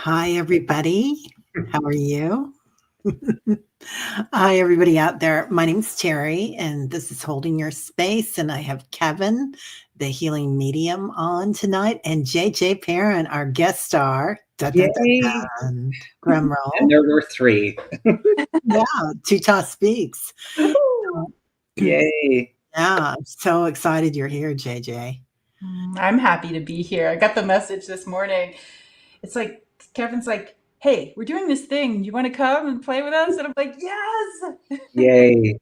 Hi, everybody. How are you? Hi, everybody out there. My name's Teri, and this is Holding Your Space. And I have Kevin, the healing medium, on tonight, and JJ Perrin, our guest star. Dun, dun, dun, Yay! dun. Drum roll. And there were 3. Yeah, Tutah Speaks. Yay! Yeah, I'm so excited you're here, JJ. I'm happy to be here. I got the message this morning. It's like, Kevin's like, hey, we're doing this thing. You want to come and play with us? And I'm like, yes! Yay!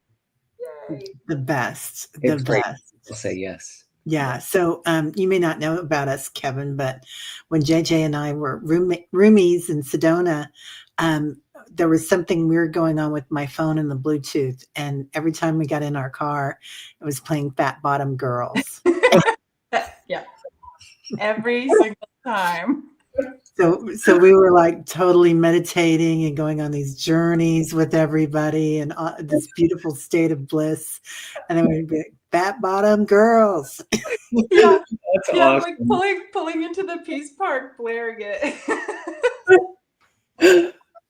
Yay! The best. It's The great. best. I'll say yes. Yeah. So you may not know about us, Kevin, but when JJ and I were roomies in Sedona, there was something weird going on with my phone and the Bluetooth. And every time we got in our car, it was playing Fat Bottom Girls. Yeah. Every single time. So we were like totally meditating and going on these journeys with everybody and this beautiful state of bliss. And then we'd be like, Fat Bottom Girls. Yeah. That's Yeah, awesome. like pulling into the Peace Park, blaring it.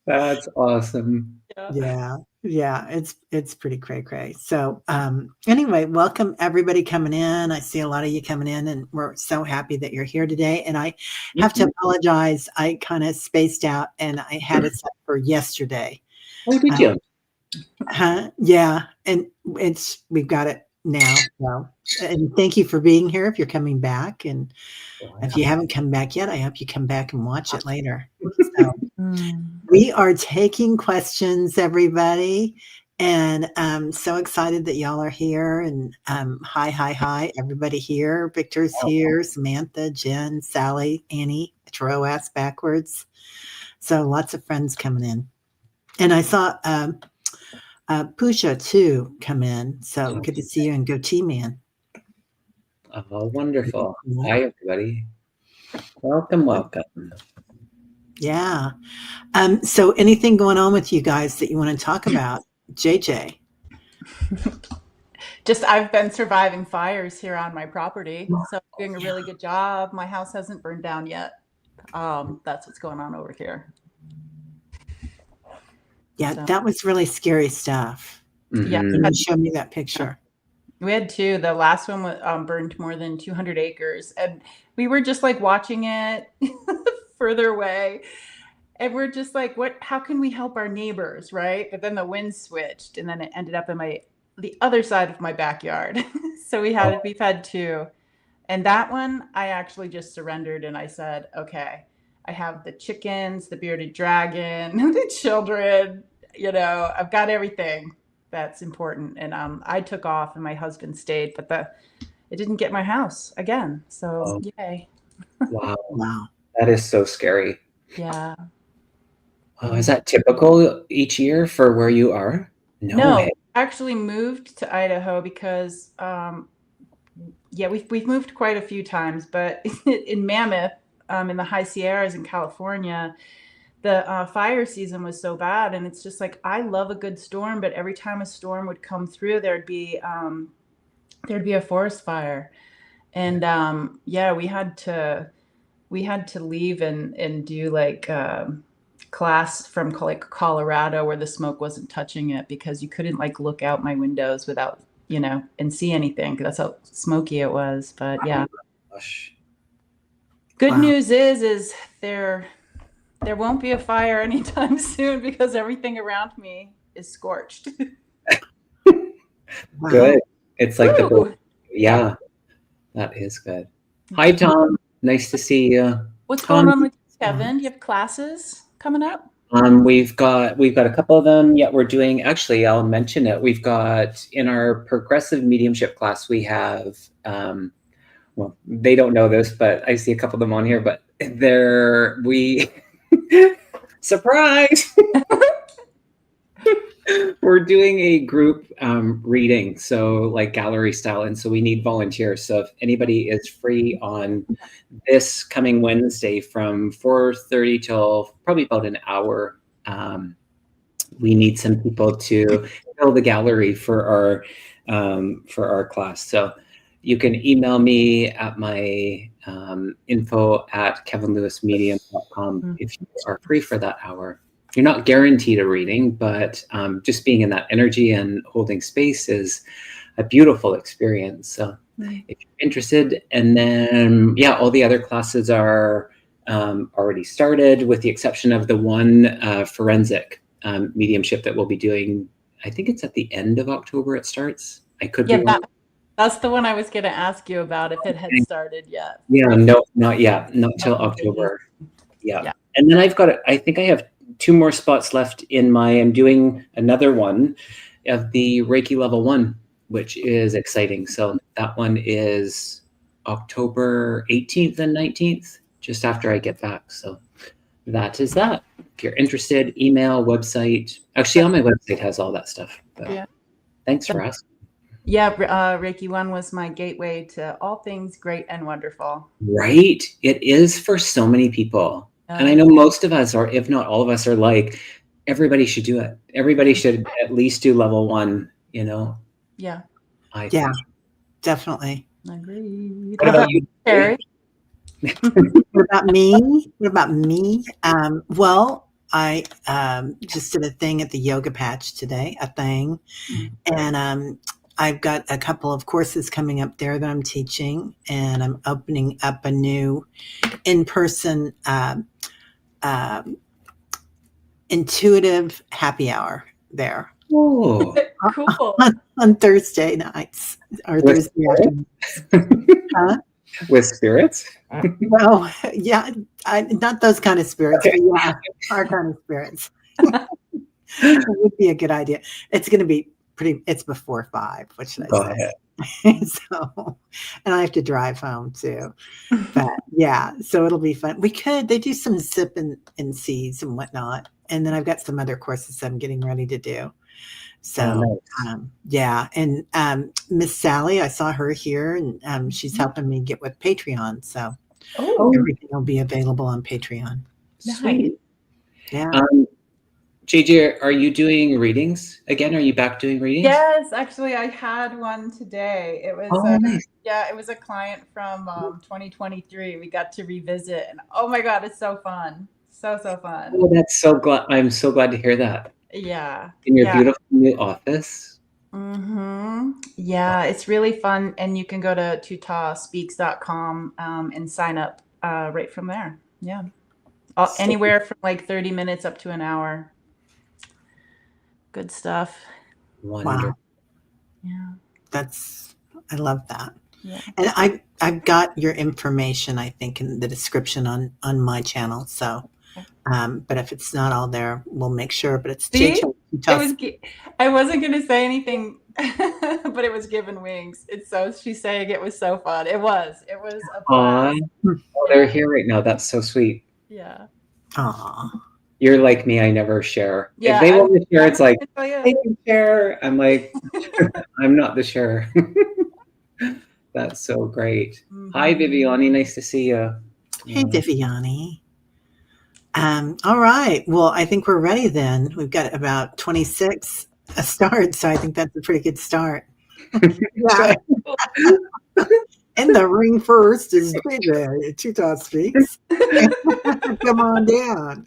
That's awesome. Yeah, it's pretty cray. So anyway, welcome everybody coming in. I see a lot of you coming in, and we're so happy that you're here today. And I have to apologize. I kind of spaced out, and I had it set for yesterday. Oh, did you? Yeah, and we've got it now. So, and thank you for being here. If you're coming back, and if you haven't come back yet, I hope you come back and watch it later. So, we are taking questions, everybody, and I'm so excited that y'all are here. And hi, everybody here. Victor's here, Samantha, Jen, Sally, Annie, throw ass backwards. So lots of friends coming in, and I saw Pusha too come in. So good to see you, and Goatee Man. Oh, wonderful. Hi, everybody. Welcome. Yeah. So anything going on with you guys that you want to talk about? JJ? Just I've been surviving fires here on my property. So doing a really good job. My house hasn't burned down yet. That's what's going on over here. Yeah, that was really scary stuff. Yeah. You showed me that picture. We had 2. The last one burned more than 200 acres. And we were just like watching it further away. And we're just like, how can we help our neighbors, right? But then the wind switched, and then it ended up in the other side of my backyard. So we've had 2. And that one, I actually just surrendered, and I said, okay, I have the chickens, the bearded dragon, the children, I've got everything that's important. And I took off, and my husband stayed, but it didn't get my house again. So yay. Wow. That is so scary. Yeah. Oh, is that typical each year for where you are? No, I actually moved to Idaho because, we've moved quite a few times, but in Mammoth, in the high Sierras in California, the fire season was so bad. And it's just like, I love a good storm, but every time a storm would come through, there'd be a forest fire. And we had to leave and do like class from like Colorado where the smoke wasn't touching it, because you couldn't like look out my windows without and see anything. That's how smoky it was. But yeah. Good news is there won't be a fire anytime soon, because everything around me is scorched. Good. It's like yeah, that is good. Hi, Tom. Nice to see you. What's going on with you, Kevin? Do you have classes coming up? We've got a couple of them. Yeah, we're doing, actually, I'll mention it. We've got in our progressive mediumship class, we have, well, they don't know this, but I see a couple of them on here, but surprise! We're doing a group reading, so like gallery style, and so we need volunteers. So if anybody is free on this coming Wednesday from 4:30 till probably about an hour, we need some people to fill the gallery for our class. So you can email me at my info@kevinlewismedium.com if you are free for that hour. You're not guaranteed a reading, but just being in that energy and holding space is a beautiful experience. So if you're interested, and then, yeah, all the other classes are already started, with the exception of the one forensic mediumship that we'll be doing. I think it's at the end of October it starts. I could be wrong. That's the one I was going to ask you about, if it had started yet. Yeah, no, not yet. Not till October. Yeah. And then I think I have 2 more spots left I'm doing another one of the Reiki level 1, which is exciting. So that one is October 18th and 19th, just after I get back. So that is that. If you're interested, email, website. Actually, on my website has all that stuff. But thanks for asking. Yeah, Reiki 1 was my gateway to all things great and wonderful. Right? It is for so many people. And I know most of us, or if not all of us, are like, everybody should do it. Everybody should at least do level 1, you know? Yeah. I think. Definitely. Agreed. What about you, Teri? What about me? Well, I just did a thing at the yoga patch today, and I've got a couple of courses coming up there that I'm teaching, and I'm opening up a new in-person intuitive happy hour there. Oh, cool. On Thursday nights or with Thursday afternoons. Huh? With spirits? Well, yeah, not those kind of spirits, but yeah, our kind of spirits. It would be a good idea. It's going to be it's before 5. What should I say? So, and I have to drive home too. But yeah, so it'll be fun. They do some zip and seeds and whatnot. And then I've got some other courses I'm getting ready to do. So, yeah. And Miss Sally, I saw her here, and she's helping me get with Patreon. So everything will be available on Patreon. Sweet. Yeah. JJ, are you doing readings again? Are you back doing readings? Yes, actually, I had one today. It was nice. it was a client from 2023. We got to revisit, and oh my God, it's so fun. So fun. Oh, I'm so glad to hear that. Yeah. In your beautiful new office. Yeah, it's really fun, and you can go to tutahspeaks.com and sign up right from there. Yeah. Anywhere from like 30 minutes up to an hour. Good stuff. Wonderful. Wow. Yeah. I love that. Yeah. And I've got your information, I think, in the description on my channel. So, but if it's not all there, we'll make sure. But it's JJ. I wasn't going to say anything, but it was given wings. She's saying it was so fun. It was a blast. They're here right now. That's so sweet. Yeah. Aw. You're like me. I never share. Yeah, if they want to share, it's like, they can share. I'm like, I'm not the sharer. That's so great. Hi, Viviani. Nice to see you. Hey, Viviani. All right. Well, I think we're ready then. We've got about 26 started, so I think that's a pretty good start. Yeah. In the ring first is JJ, Tutah Speaks. Come on down.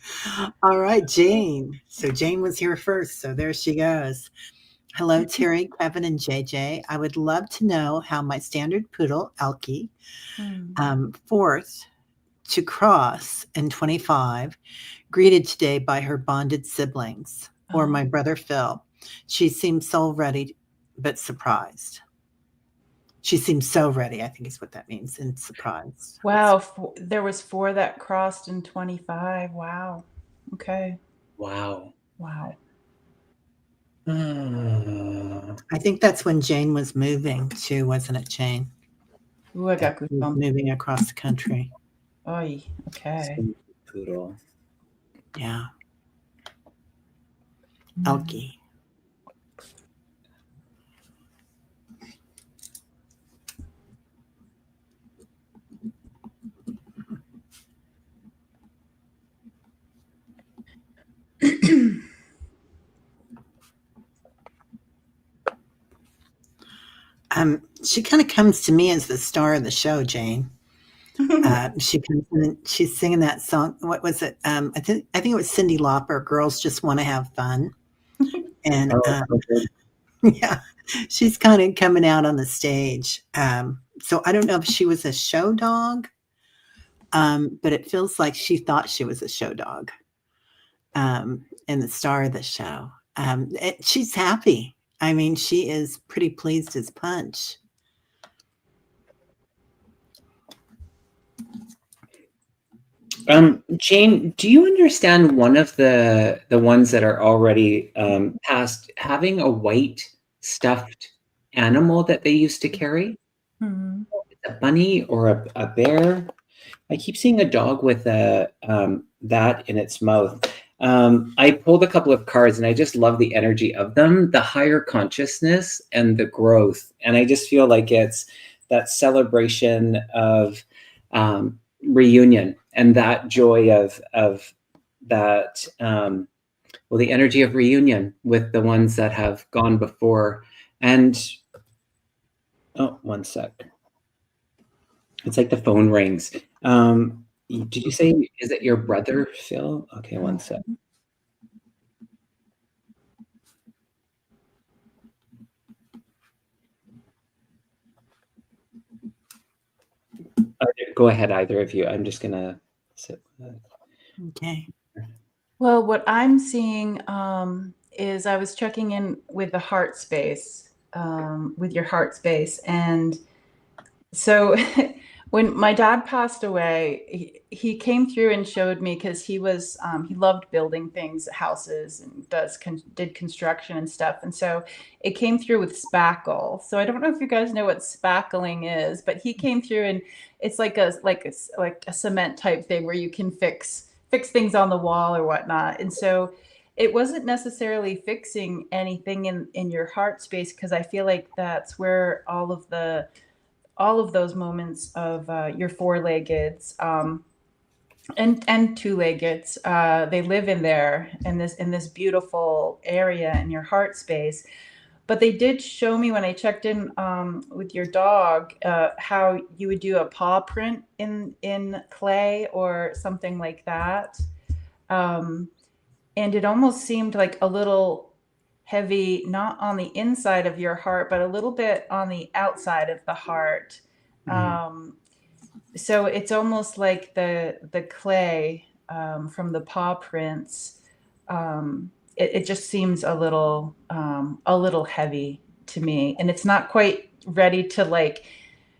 All right, Jane. So Jane was here first, so there she goes. Hello, Teri, Kevin, and JJ. I would love to know how my standard poodle, Elkie, fourth to cross in 25, greeted today by her bonded siblings, or my brother Phil. She seemed so ready, but surprised. She seems so ready, I think is what that means, and surprised. Wow. There was 4 that crossed in 25. Wow. Okay. Wow. I think that's when Jane was moving too, wasn't it, Jane? Ooh, I got goosebumps. Moving across the country. Oy, okay. Poodle. Yeah. Elkie. She kind of comes to me as the star of the show, Jane. She comes in and she's singing that song. What was it? I think it was Cyndi Lauper. Girls just want to have fun, and Oh, okay. yeah, she's kind of coming out on the stage. So I don't know if she was a show dog, but it feels like she thought she was a show dog, and the star of the show. She's happy. I mean, she is pretty pleased as punch. Jane, do you understand one of the ones that are already past having a white stuffed animal that they used to carry? Hmm. A bunny or a bear? I keep seeing a dog with a that in its mouth. I pulled a couple of cards and I just love the energy of them, the higher consciousness and the growth. And I just feel like it's that celebration of reunion and that joy of that well, the energy of reunion with the ones that have gone before. And oh, one sec. It's like the phone rings. Did you say, is it your brother, Phil? Okay, one sec. Go ahead, either of you. I'm just gonna sit. Okay. Well, what I'm seeing is I was checking in with the heart space, with your heart space. And so when my dad passed away, he came through and showed me, because he loved building things, houses, and did construction and stuff. And so it came through with spackle. So I don't know if you guys know what spackling is, but he came through and it's like a cement type thing where you can fix things on the wall or whatnot. And so it wasn't necessarily fixing anything in your heart space, because I feel like that's where all of those moments of your four-leggeds and two-leggeds, they live in there in this beautiful area in your heart space. But they did show me when I checked in with your dog how you would do a paw print in clay or something like that. And it almost seemed like a little heavy, not on the inside of your heart, but a little bit on the outside of the heart. So it's almost like the clay from the paw prints. It just seems a little heavy to me, and it's not quite ready to like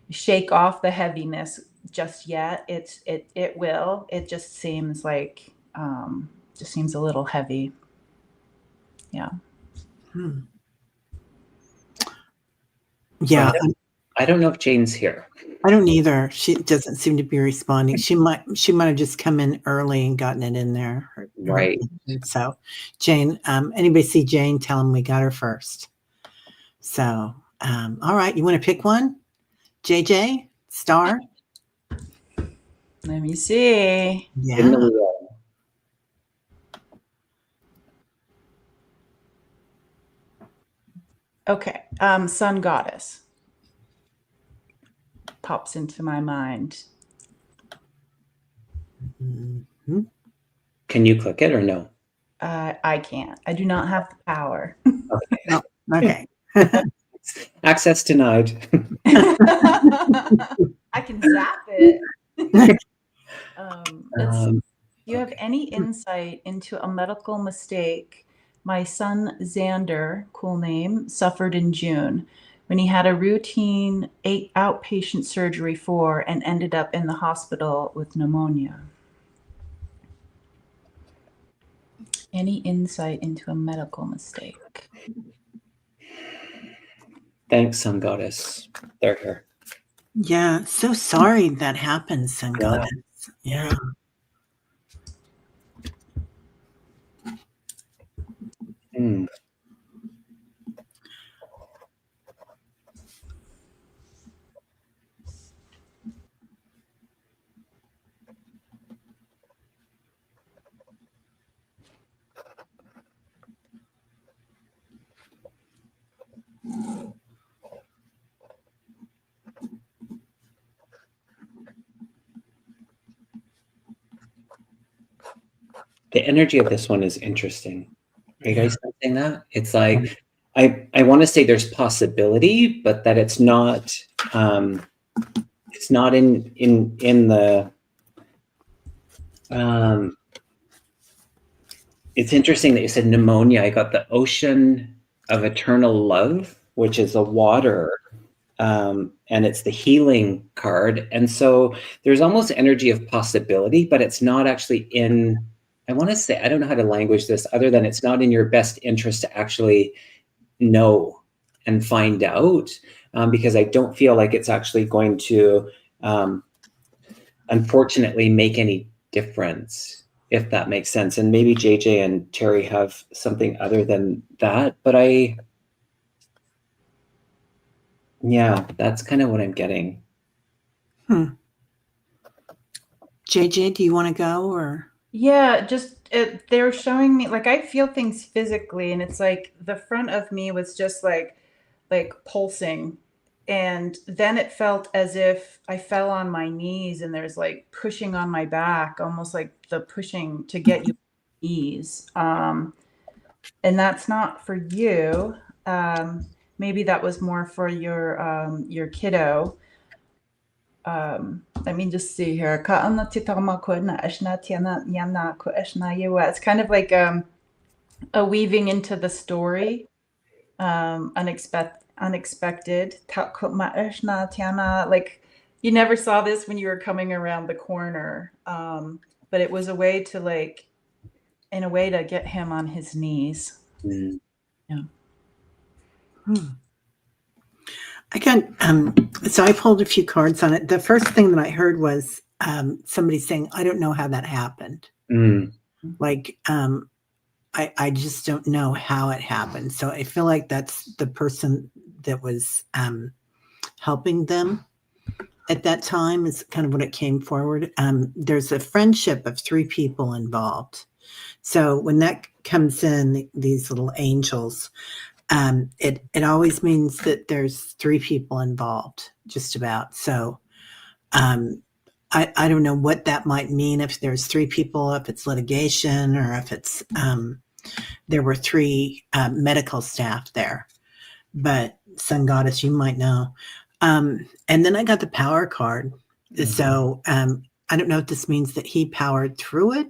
shake off the heaviness just yet. It will. It just seems like a little heavy. Yeah. Yeah. I don't know if Jane's here. I don't either. She doesn't seem to be responding. She might have just come in early and gotten it in there. Right. So, Jane, anybody see Jane? Tell them we got her first. So, all right. You want to pick one? JJ? Star? Let me see. Yeah. In the wheel. Okay. Sun goddess pops into my mind. Mm-hmm. Can you click it or no? I can't. I do not have the power. Okay. Oh, okay. Access denied. I can zap it. Let's see. Do you have any insight into a medical mistake my son Xander, cool name, suffered in June when he had a routine outpatient surgery for and ended up in the hospital with pneumonia? Any insight into a medical mistake? Thanks, Sun Goddess. They're here. Yeah. So sorry that happened, Sun Goddess. Yeah. the energy of this one is interesting. Are you guys sensing that? It's like, I want to say there's possibility, but that it's not in the, it's interesting that you said pneumonia. I got the ocean of eternal love, which is a water, and it's the healing card. And so there's almost energy of possibility, but it's not actually in, I want to say, I don't know how to language this other than it's not in your best interest to actually know and find out, because I don't feel like it's actually going to, unfortunately, make any difference, if that makes sense. And maybe JJ and Teri have something other than that, but yeah, that's kind of what I'm getting. JJ, do you want to go or? Yeah, just they're showing me, like, I feel things physically, and it's like the front of me was just like pulsing, and then it felt as if I fell on my knees, and there's like pushing on my back, almost like the pushing to get you knees. And that's not for you. Maybe that was more for your kiddo. Let me just see here. It's kind of like a weaving into the story, unexpected. Like, you never saw this when you were coming around the corner, but it was a way to, like, in a way to get him on his knees. Yeah. I got so I pulled a few cards on it. The first thing that I heard was somebody saying, I don't know how that happened. Like I just don't know how it happened. So I feel like that's the person that was helping them at that time is kind of what it came forward. There's a friendship of 3 people involved. So when that comes in, these little angels, it always means that there's 3 people involved, just about. So I don't know what that might mean, if there's 3 people, if it's litigation, or if it's there were 3 medical staff there. But Sun Goddess, you might know. And then I got the power card. So I don't know if this means that he powered through it,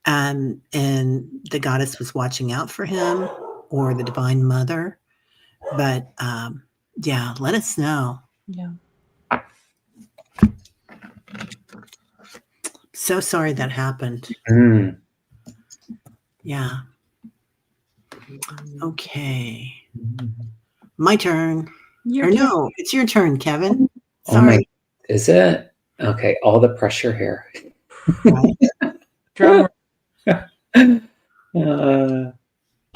and the goddess was watching out for him, or the Divine Mother. But yeah, let us know. Yeah. So sorry that happened. Yeah. Okay. My turn. No, it's your turn, Kevin. Sorry. Is it? Okay, all the pressure here. Drum.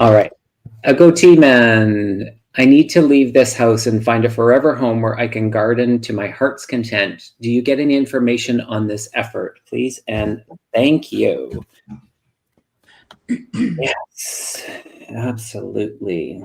All right. A goatee man. I need to leave this house and find a forever home where I can garden to my heart's content. Do you get any information on this effort, please? And thank you. Yes, absolutely.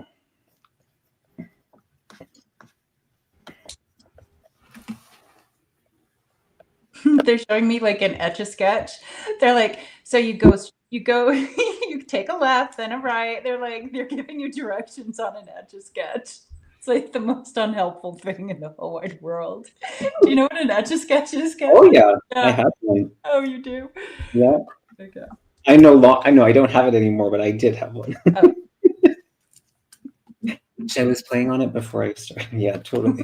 They're showing me like an Etch-a-Sketch. They're like, so you go, you take a left, then a right. They're like, they're giving you directions on an Etch-a-Sketch. It's like the most unhelpful thing in the whole wide world. Do you know what an Etch-a-Sketch is, Kevin? Oh yeah, I have one. Oh, you do? Yeah. Okay. I know I don't have it anymore, but I did have one. Oh. I was playing on it before I started. Yeah, totally.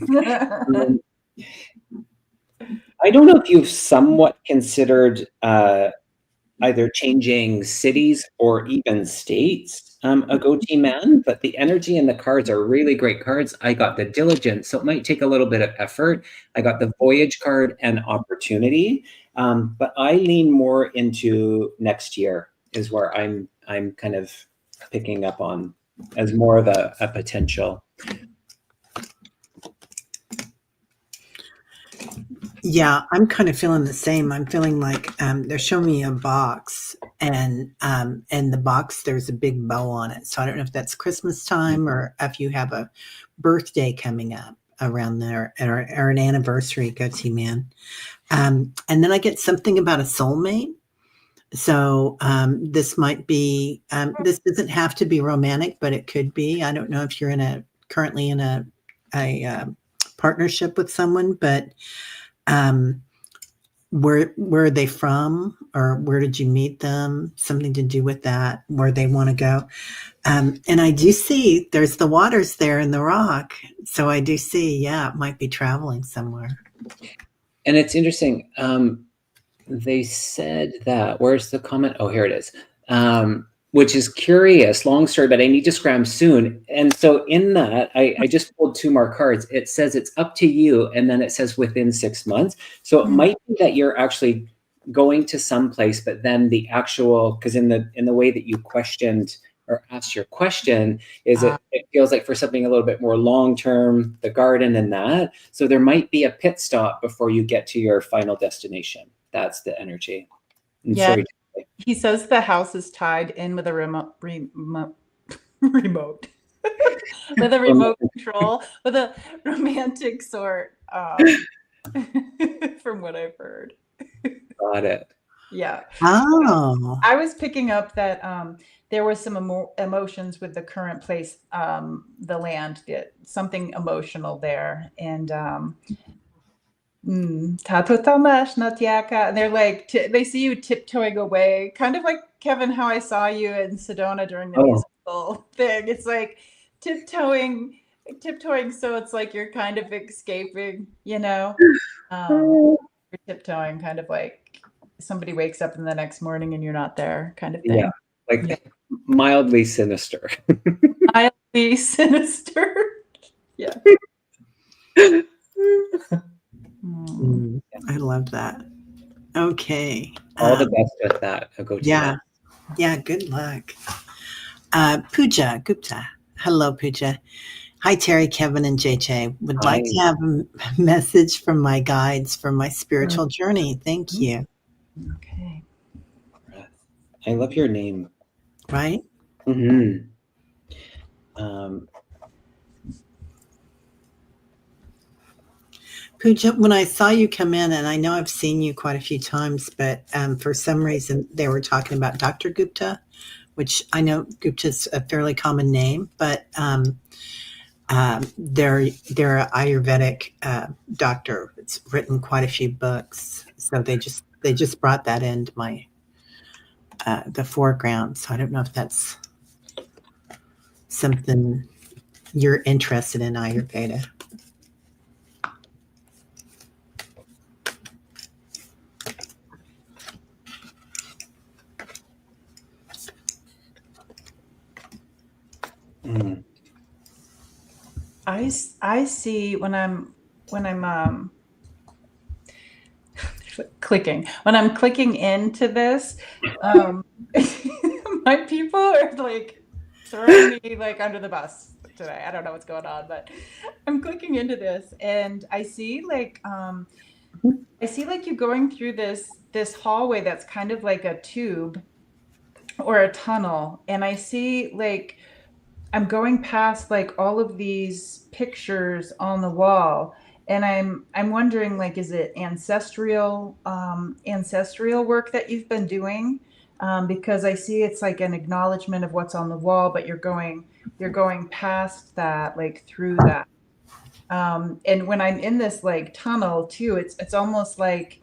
I don't know if you've somewhat considered either changing cities or even states, a goatee man, but the energy and the cards are really great cards. I got the diligence, so it might take a little bit of effort. I got the voyage card and opportunity, but I lean more into next year is where I'm kind of picking up on as more of a potential. Yeah, I'm kind of feeling the same. I'm feeling like they're showing me a box, and the box, there's a big bow on it. So I don't know if that's Christmas time or if you have a birthday coming up around there, or an anniversary, goatee man. And then I get something about a soulmate. So this might be, this doesn't have to be romantic, but it could be. I don't know if you're currently in a partnership with someone, but where are they from, or where did you meet them? Something to do with that, where they want to go. And I do see there's the waters there in the rock. So I do see, yeah, it might be traveling somewhere. And it's interesting. They said that, where's the comment? Oh, here it is. Which is curious, long story, but I need to scram soon. And so in that, I just pulled 2 more cards. It says it's up to you, and then it says within 6 months. So it might be that you're actually going to some place, but then the actual, because in the way that you questioned or asked your question, is it feels like for something a little bit more long-term, the garden and that. So there might be a pit stop before you get to your final destination. That's the energy. And Yeah. sorry. He says the house is tied in with a remote with a remote control, with a romantic sort, from what I've heard. Got it. Yeah. Oh. I was picking up that there was some emotions with the current place, the land, something emotional there. And Tato Tamash Natiaka. And they're like, they see you tiptoeing away, kind of like, Kevin, how I saw you in Sedona during the musical thing. It's like tiptoeing. So it's like you're kind of escaping, you know? You're tiptoeing, kind of like somebody wakes up in the next morning and you're not there, kind of thing. Yeah, like mildly sinister. Mildly sinister. Yeah. I love that. Okay. All the best with that. I'll go to that. Yeah, good luck. Pooja Gupta. Hello, Pooja. Hi, Teri, Kevin, and JJ. Would like to have a message from my guides for my spiritual journey. Thank you. Okay. I love your name. Right? Mm-hmm. Pooja, when I saw you come in, and I know I've seen you quite a few times, but for some reason they were talking about Dr. Gupta, which I know Gupta's a fairly common name, but they're an Ayurvedic doctor. It's written quite a few books, so they just brought that into my the foreground. So I don't know if that's something you're interested in, Ayurveda. I see when I'm clicking into this, my people are like throwing me like under the bus today. I don't know what's going on, but I'm clicking into this and I see like you going through this hallway that's kind of like a tube or a tunnel, and I see like I'm going past like all of these pictures on the wall, and I'm wondering, like, is it ancestral work that you've been doing? Because I see it's like an acknowledgement of what's on the wall, but you're going past that, like through that. And when I'm in this like tunnel too, it's almost like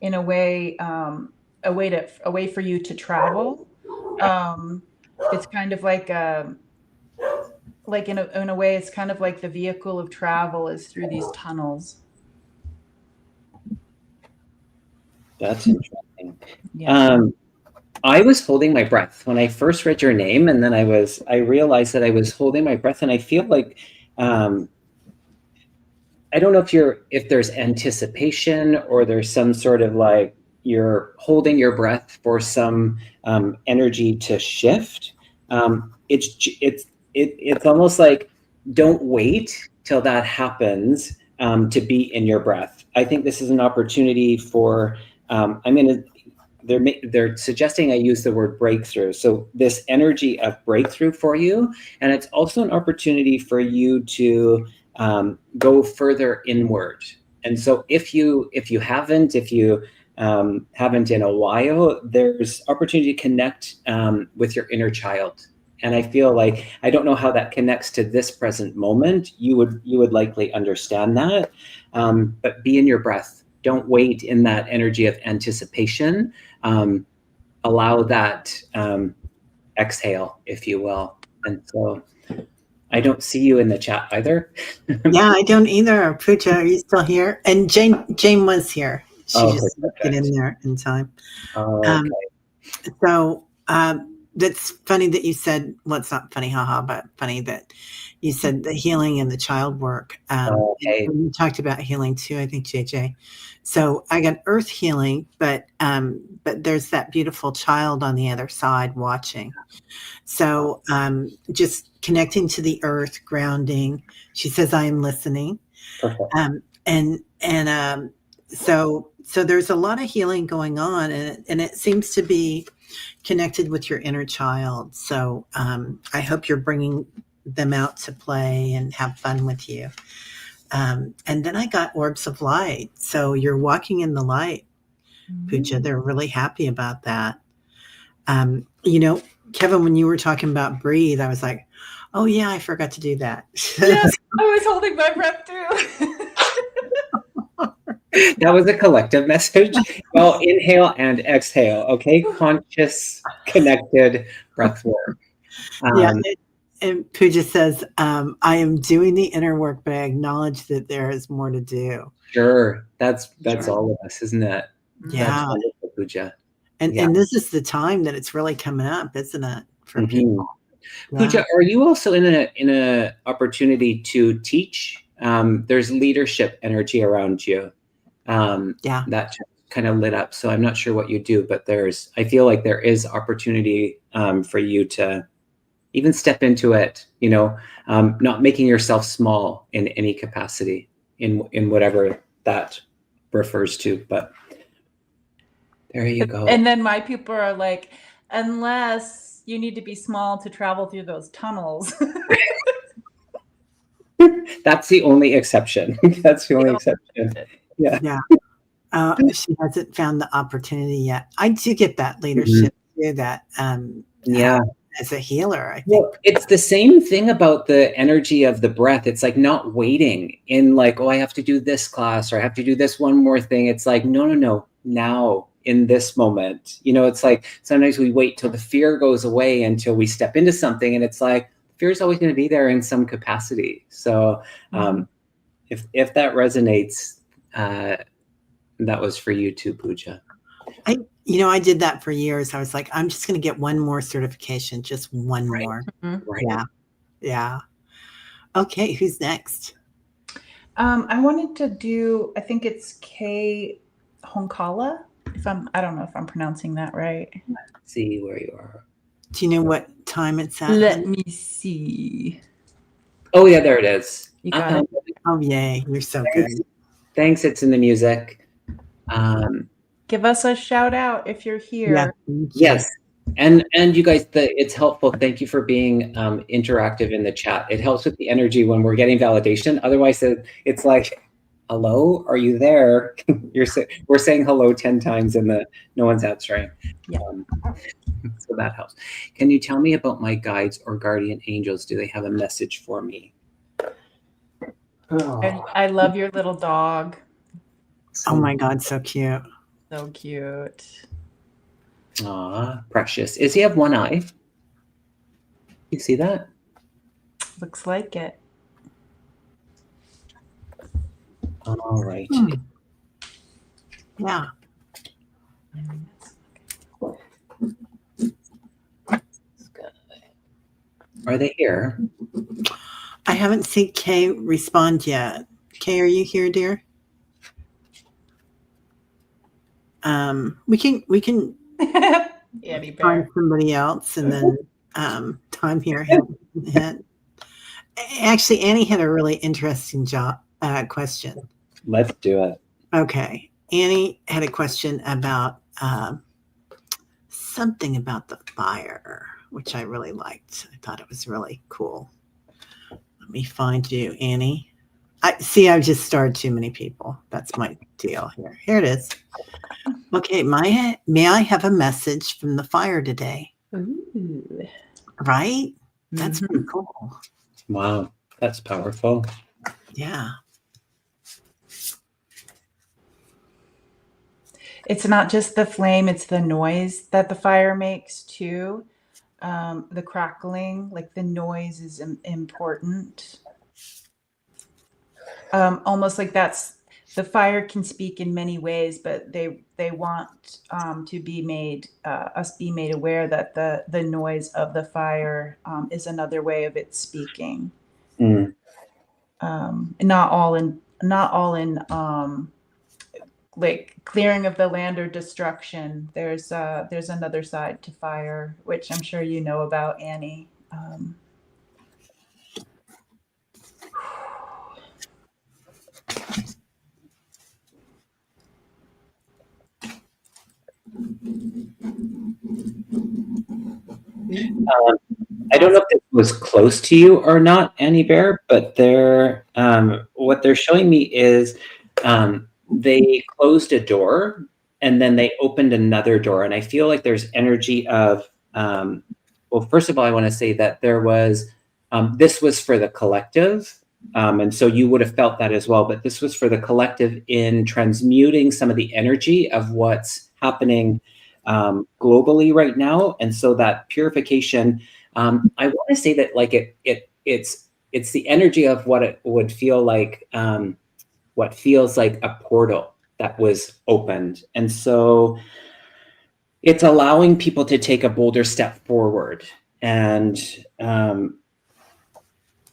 in a way a way for you to travel. It's kind of like in a way, it's kind of like the vehicle of travel is through these tunnels. That's interesting. Yeah. I was holding my breath when I first read your name, and then I realized that I was holding my breath, and I feel like I don't know if there's anticipation or there's some sort of like you're holding your breath for some energy to shift. It's almost like don't wait till that happens to be in your breath. I think this is an opportunity for they're suggesting I use the word breakthrough. So this energy of breakthrough for you, and it's also an opportunity for you to go further inward. And so if you haven't in a while, there's opportunity to connect with your inner child. And I feel like, I don't know how that connects to this present moment. You would likely understand that, but be in your breath. Don't wait in that energy of anticipation. Allow that exhale, if you will. And so I don't see you in the chat either. Yeah, I don't either. Pooja, are you still here? And Jane was here. She just didn't get in there in time. Okay. So that's funny that you said, well, it's not funny, haha, but funny that you said the healing and the child work. Okay. And you talked about healing too, I think, JJ. So I got earth healing, but there's that beautiful child on the other side watching. So just connecting to the earth, grounding. She says, I am listening. Perfect. So there's a lot of healing going on, and it seems to be connected with your inner child. So I hope you're bringing them out to play and have fun with you. And then I got orbs of light. So you're walking in the light, Pooja. They're really happy about that. Kevin, when you were talking about breathe, I was like, oh yeah, I forgot to do that. Yes, I was holding my breath too. That was a collective message. Well, inhale and exhale. Okay, conscious, connected breath work. And Pooja says, I am doing the inner work, but I acknowledge that there is more to do. Sure, that's all of us, isn't it? Yeah, that's wonderful, Pooja. And this is the time that it's really coming up, isn't it, for people? Yeah. Pooja, are you also in a opportunity to teach? There's leadership energy around you. That kind of lit up. So I'm not sure what you do, but I feel like there is opportunity for you to even step into it, not making yourself small in any capacity in whatever that refers to, but there you go. And then my people are like, unless you need to be small to travel through those tunnels. That's the only exception. That's the only exception. Yeah. She hasn't found the opportunity yet. I do get that leadership too, that as a healer, I think. Well, it's the same thing about the energy of the breath. It's like not waiting in like, oh, I have to do this class or I have to do this one more thing. It's like, no, now in this moment. It's like sometimes we wait till the fear goes away until we step into something, and it's like fear is always going to be there in some capacity. So if that resonates, that was for you too, Pooja. I did that for years. I was like, I'm just going to get one more certification, just one more. Right. Yeah. Okay, who's next? I wanted to do, I think it's Kay Honkala. I don't know if I'm pronouncing that right. Let's see where you are. Do you know what time it's at? Let me see. Oh yeah, there it is. You got it. Oh yay, you're so good. Thanks. It's in the music. Give us a shout out if you're here. Yes. And you guys, it's helpful. Thank you for being interactive in the chat. It helps with the energy when we're getting validation. Otherwise, it's like, hello, are you there? We're saying hello 10 times and no one's answering. Yeah. So that helps. Can you tell me about my guides or guardian angels? Do they have a message for me? I love your little dog. Oh my God, so cute. So cute. Aw, precious. Does he have one eye? You see that? Looks like it. All right. Yeah. Are they here? I haven't seen Kay respond yet. Kay, are you here, dear? We can find somebody else and then time here. Actually, Annie had a really interesting question. Let's do it. Okay. Annie had a question about something about the fire, which I really liked. I thought it was really cool. Let me find you, Annie. I've just starred too many people. That's my deal here. Here it is. Okay, may I have a message from the fire today? Ooh. Right? That's pretty cool. Wow, that's powerful. Yeah. It's not just the flame, it's the noise that the fire makes too. The crackling, like the noise is important. Almost like that's the fire can speak in many ways, but they want to be made us be made aware that the noise of the fire is another way of it speaking. Not all in like clearing of the land or destruction. There's another side to fire, which I'm sure you know about, Annie. I don't know if it was close to you or not, Annie Bear, but what they're showing me is they closed a door and then they opened another door. And I feel like there's energy of, well, first of all, I want to say that there was, this was for the collective. And so you would have felt that as well, but this was for the collective in transmuting some of the energy of what's happening globally right now. And so that purification, I want to say that like it's the energy of what it would feel like, what feels like a portal that was opened. And so it's allowing people to take a bolder step forward, and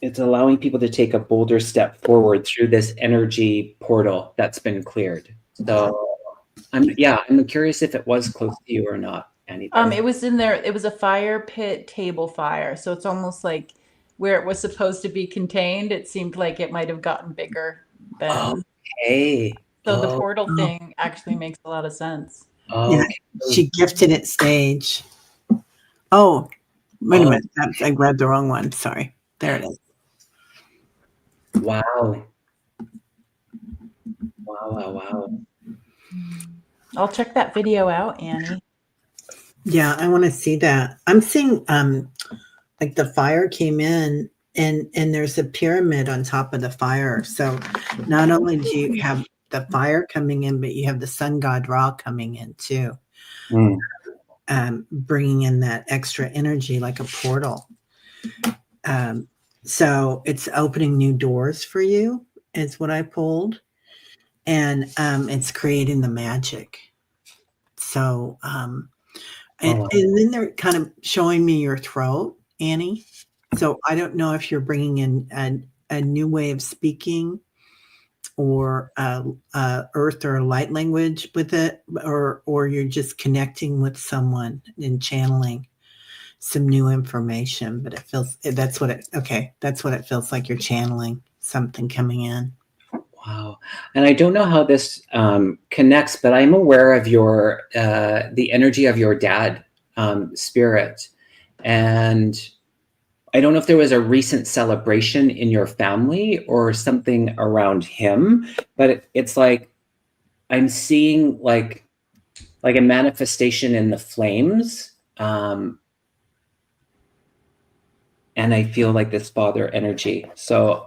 it's allowing people to take a bolder step forward through this energy portal that's been cleared. So I'm curious if it was close to you or not, Annie. It was in there. It was a fire pit table fire. So it's almost like where it was supposed to be contained, it seemed like it might have gotten bigger than. Okay. So the portal thing actually makes a lot of sense. Yeah. She gifted it stage. Oh, wait a minute. I grabbed the wrong one. Sorry. There it is. Wow. Wow. I'll check that video out, Annie. Yeah, I want to see that. I'm seeing like the fire came in and there's a pyramid on top of the fire. So not only do you have the fire coming in, but you have the sun god Ra coming in too. Bringing in that extra energy like a portal. So it's opening new doors for you is what I pulled. And it's creating the magic. So and then they're kind of showing me your throat, Annie. So I don't know if you're bringing in a new way of speaking or earth or light language with it, or you're just connecting with someone and channeling some new information. But it feels that's what it feels like. You're channeling something coming in. Wow. And I don't know how this connects, but I'm aware of your the energy of your dad spirit. And I don't know if there was a recent celebration in your family or something around him, but it's like I'm seeing like a manifestation in the flames. And I feel like this father energy. So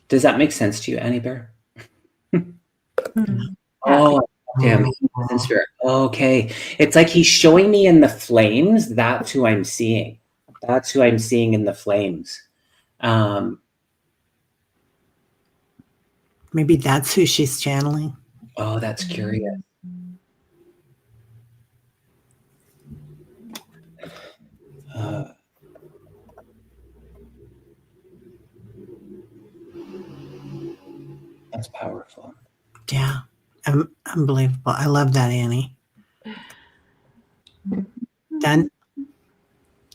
does that make sense to you, Annie Bear? Oh, damn. Okay. It's like he's showing me in the flames. That's who I'm seeing. That's who I'm seeing in the flames. Maybe that's who she's channeling. Oh, that's curious. That's powerful. Yeah. Unbelievable. I love that, Annie. Done?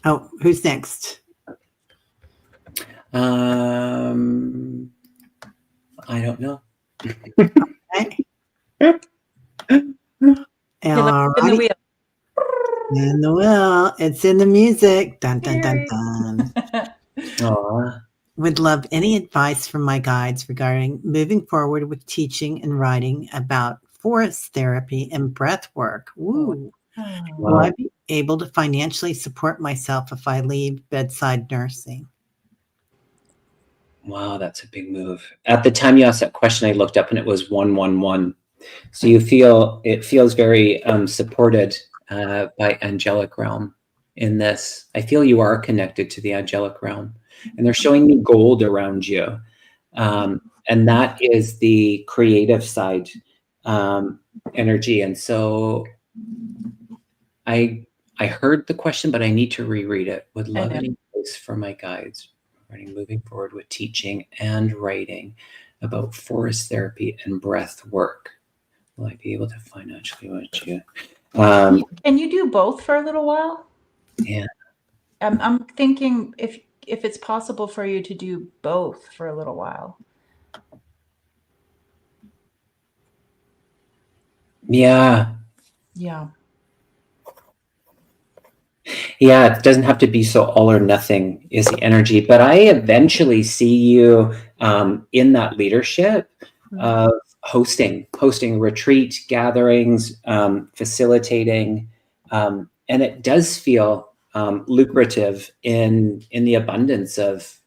Oh, who's next? I don't know. Okay. Okay, let's All spin the right. wheel. In the wheel. It's in the music. Dun, dun, dun, dun. Aw. Would love any advice from my guides regarding moving forward with teaching and writing about forest therapy and breath work. Ooh. Will Wow. I be able to financially support myself if I leave bedside nursing? Wow, that's a big move. At the time you asked that question, I looked up and it was 111. So it feels very supported by angelic realm in this. I feel you are connected to the angelic realm, and they're showing me gold around you, and that is the creative side energy. And so I heard the question, but I need to reread it. Would love any advice for my guides regarding moving forward with teaching and writing about forest therapy and breath work. Will I be able to financially watch you? Can you do both for a little while? Yeah. I'm thinking if it's possible for you to do both for a little while. Yeah. Yeah. Yeah. It doesn't have to be so all or nothing is the energy, but I eventually see you in that leadership of hosting retreat gatherings, facilitating, and it does feel lucrative in the abundance of,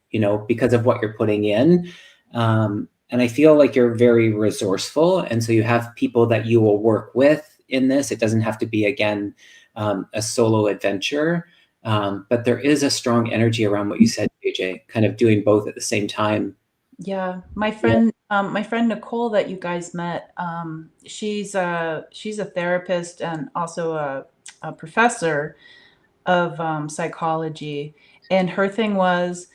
because of what you're putting in. And I feel like you're very resourceful, and so you have people that you will work with in this. It doesn't have to be, again, a solo adventure, but there is a strong energy around what you said, JJ, kind of doing both at the same time. Yeah, my friend Nicole that you guys met, she's a therapist and also a professor of psychology, and her thing was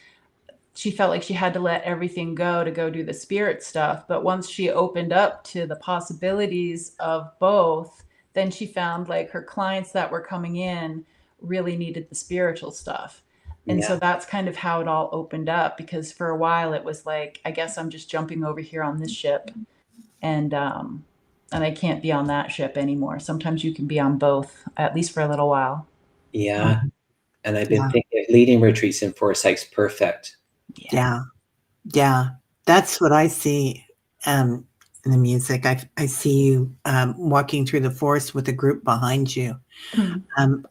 she felt like she had to let everything go to go do the spirit stuff. But once she opened up to the possibilities of both, then she found like her clients that were coming in really needed the spiritual stuff. And so Yeah. that's kind of how it all opened up, because for a while it was like, I guess I'm just jumping over here on this ship, and I can't be on that ship anymore. Sometimes you can be on both, at least for a little while. Yeah. And I've been Yeah. thinking leading retreats in foresight's perfect. Yeah. Yeah. That's what I see in the music. I see you walking through the forest with a group behind you.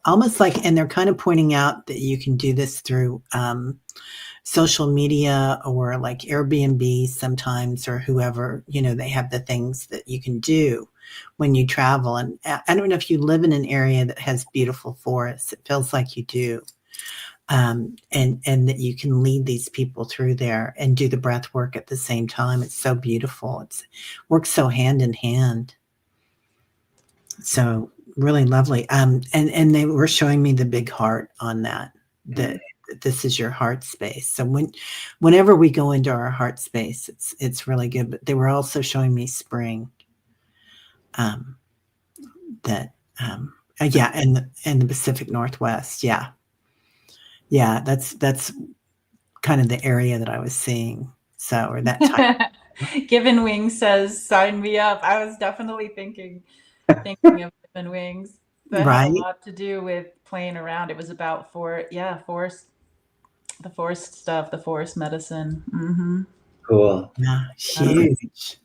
Almost like, and they're kind of pointing out that you can do this through social media or like Airbnb sometimes, or whoever, they have the things that you can do when you travel. And I don't know if you live in an area that has beautiful forests. It feels like you do. And that you can lead these people through there and do the breath work at the same time. It's so beautiful. It works so hand in hand. So really lovely. And they were showing me the big heart on that this is your heart space. So whenever we go into our heart space, it's really good. But they were also showing me spring. Yeah, and the Pacific Northwest. Yeah. Yeah, that's kind of the area that I was seeing. So, or that type. Given Wings says, sign me up. I was definitely thinking of Given Wings. That had a Right? lot to do with playing around. It was about the forest stuff, the forest medicine. Mm-hmm. Cool. Yeah, huge.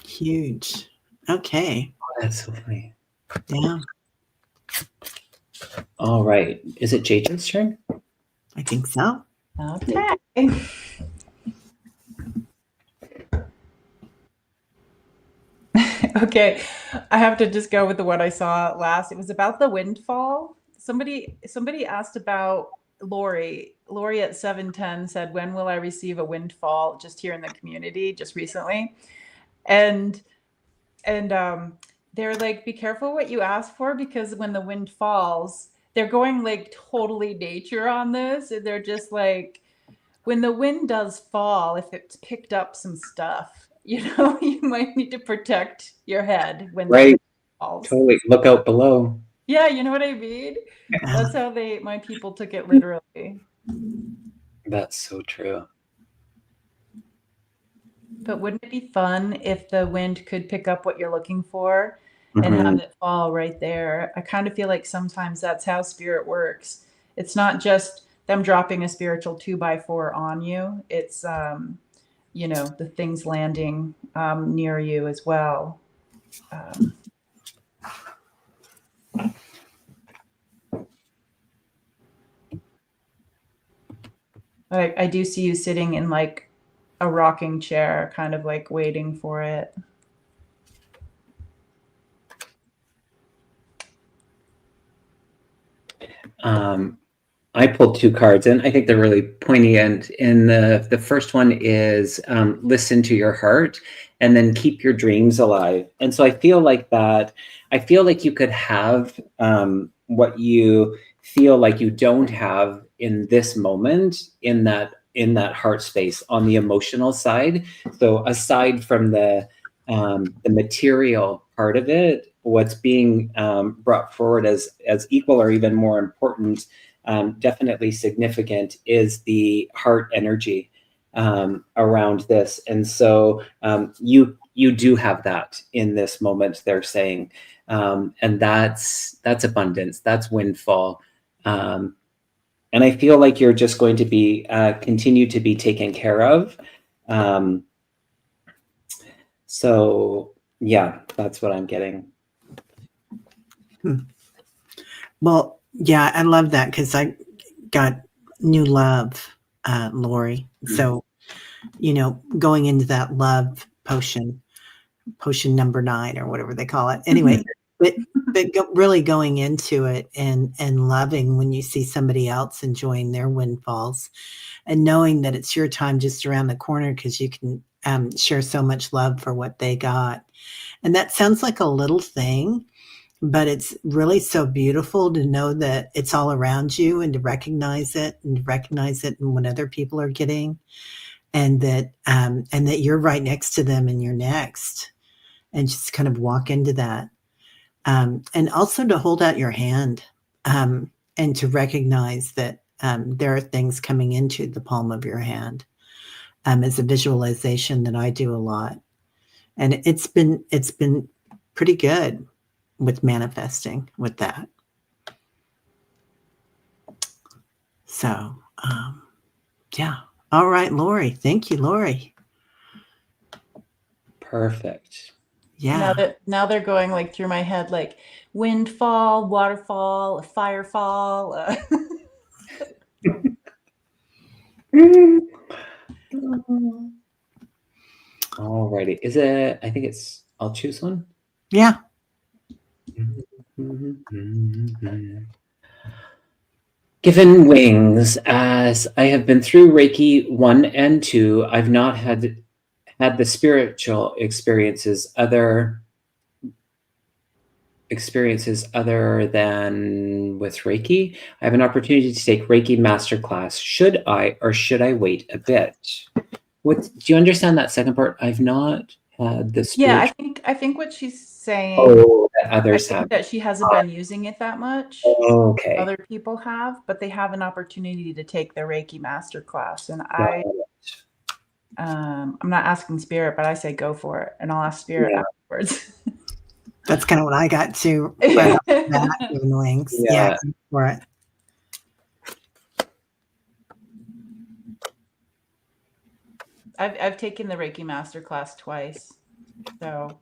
Huge. Okay. Oh, that's so funny. Yeah, All right. Is it JJ's turn? I think so. Okay. Okay, I have to just go with the one I saw last. It was about the windfall. Somebody asked about Lori. Lori at 710 said, "When will I receive a windfall?" Just here in the community, just recently, and they're like, "Be careful what you ask for, because when the wind falls, they're going like totally nature on this, and they're just like, when the wind does fall, if it's picked up some stuff, you might need to protect your head when the Right. wind falls." Totally. Look out below. Yeah, you know what I mean? That's how my people took it literally. That's so true. But wouldn't it be fun if the wind could pick up what you're looking for and have it fall right there. I kind of feel like sometimes that's how spirit works. It's not just them dropping a spiritual 2x4 on you. It's, you know, the things landing near you as well. I do see you sitting in like a rocking chair, kind of like waiting for it. I pulled 2 cards, and I think they're really poignant. And the first one is listen to your heart, and then keep your dreams alive. And so I feel like that. I feel like you could have what you feel like you don't have in this moment, in that heart space on the emotional side. So aside from the material part of it, what's being brought forward as equal or even more important, definitely significant, is the heart energy around this. And so you do have that in this moment, they're saying, and that's abundance, that's windfall. And I feel like you're just going to be continue to be taken care of. So yeah, that's what I'm getting. Well, yeah, I love that because I got new love, Lori. So, you know, going into that love potion number 9 or whatever they call it. Anyway, but really going into it and loving when you see somebody else enjoying their windfalls, and knowing that it's your time just around the corner because you can share so much love for what they got. And that sounds like a little thing, but it's really so beautiful to know that it's all around you, and to recognize it in what other people are getting, and that you're right next to them and you're next, and just kind of walk into that. And also to hold out your hand, and to recognize that there are things coming into the palm of your hand. It's a visualization that I do a lot. And it's been pretty good with manifesting with that. So, yeah. All right, Lori. Thank you, Lori. Perfect. Yeah. Now they're going like through my head, like windfall, waterfall, firefall. Alrighty. I think I'll choose one. Yeah. Given wings, as I have been through Reiki 1 and 2, I've not had the spiritual experiences other than with Reiki. I have an opportunity to take Reiki Master class. Should I wait a bit? Do you understand that second part? I've not had the spiritual. Yeah, I think what she's saying. Oh, that others have. That she hasn't been using it that much. Oh, okay. Other people have, but they have an opportunity to take their Reiki Master class, and I'm not asking Spirit, but I say go for it, and I'll ask Spirit afterwards. That's kind of what I got too. Right that, given wings. Yeah, go for it. I've taken the Reiki Master class twice, so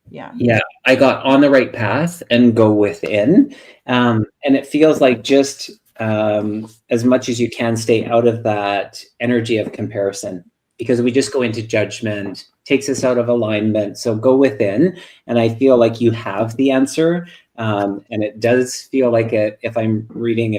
yeah. Yeah, I got on the right path and go within, and it feels like just as much as you can stay out of that energy of comparison, because we just go into judgment, takes us out of alignment. So go within, and I feel like you have the answer, and it does feel like if we're reading